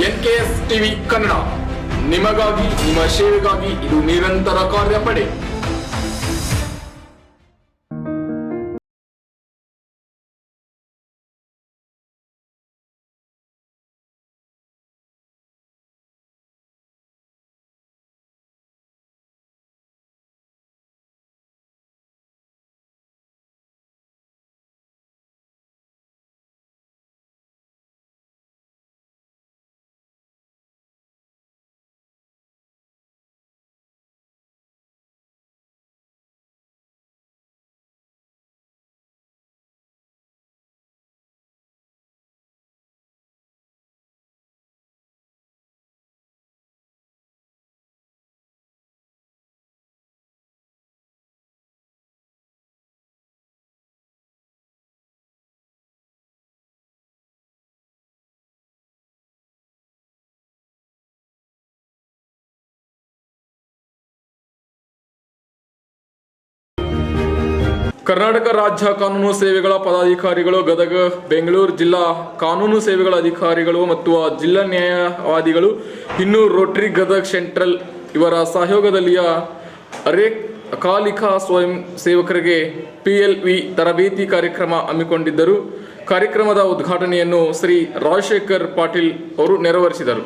NKS TV Kannada, ನಿಮಗಾಗಿ ನಿಮ್ಮ ಸೇವೆಗಾಗಿ ಇದು ನಿರಂತರ ಕಾರ್ಯಪಡೆ. ಕರ್ನಾಟಕ ರಾಜ್ಯ ಕಾನೂನು ಸೇವೆಗಳ ಪದಾಧಿಕಾರಿಗಳು, ಗದಗ, ಬೆಂಗಳೂರು ಜಿಲ್ಲಾ ಕಾನೂನು ಸೇವೆಗಳ ಅಧಿಕಾರಿಗಳು ಮತ್ತು ಜಿಲ್ಲಾ ನ್ಯಾಯವಾದಿಗಳು, ಇನ್ನು ರೋಟರಿ ಗದಗ ಸೆಂಟ್ರಲ್ ಇವರ ಸಹಯೋಗದಲ್ಲಿಯ ಅಕಾಲಿಕ ಸ್ವಯಂ ಸೇವಕರಿಗೆ PLV ತರಬೇತಿ ಕಾರ್ಯಕ್ರಮ ಹಮ್ಮಿಕೊಂಡಿದ್ದರು. ಕಾರ್ಯಕ್ರಮದ ಉದ್ಘಾಟನೆಯನ್ನು ಶ್ರೀ ರಾಜಶೇಖರ್ ಪಾಟೀಲ್ ಅವರು ನೆರವೇರಿಸಿದರು.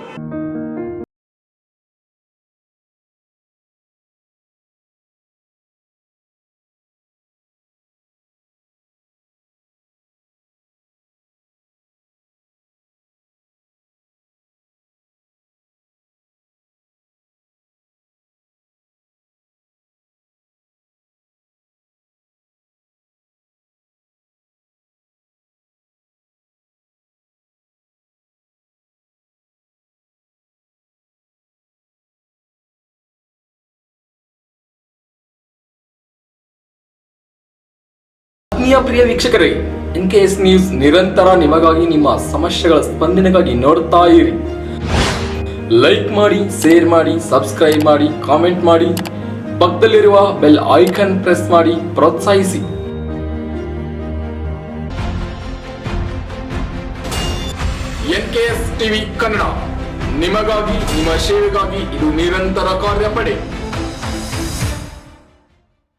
ಆತ್ಮೀಯ ಪ್ರಿಯ ವೀಕ್ಷಕರೇ, NKS ನ್ಯೂಸ್ ನಿರಂತರ ನಿಮಗಾಗಿ ನಿಮ್ಮ ಸಮಸ್ಯೆಗಳ ಸ್ಪಂದನೆಗಾಗಿ ನೋಡ್ತಾ ಇರಿ. ಲೈಕ್ ಮಾಡಿ, ಶೇರ್ ಮಾಡಿ, ಸಬ್ಸ್ಕ್ರೈಬ್ ಮಾಡಿ, ಕಾಮೆಂಟ್ ಮಾಡಿ, ಪಕ್ಕದಲ್ಲಿರುವ ಬೆಲ್ ಐಕಾನ್ ಪ್ರೆಸ್ ಮಾಡಿ ಪ್ರೋತ್ಸಾಹಿಸಿ. NKS ಟಿವಿ ಕನ್ನಡ, ನಿಮಗಾಗಿ ನಿಮ್ಮ ಸೇವೆಗಾಗಿ ಇದು ನಿರಂತರ ಕಾರ್ಯಪಡೆ.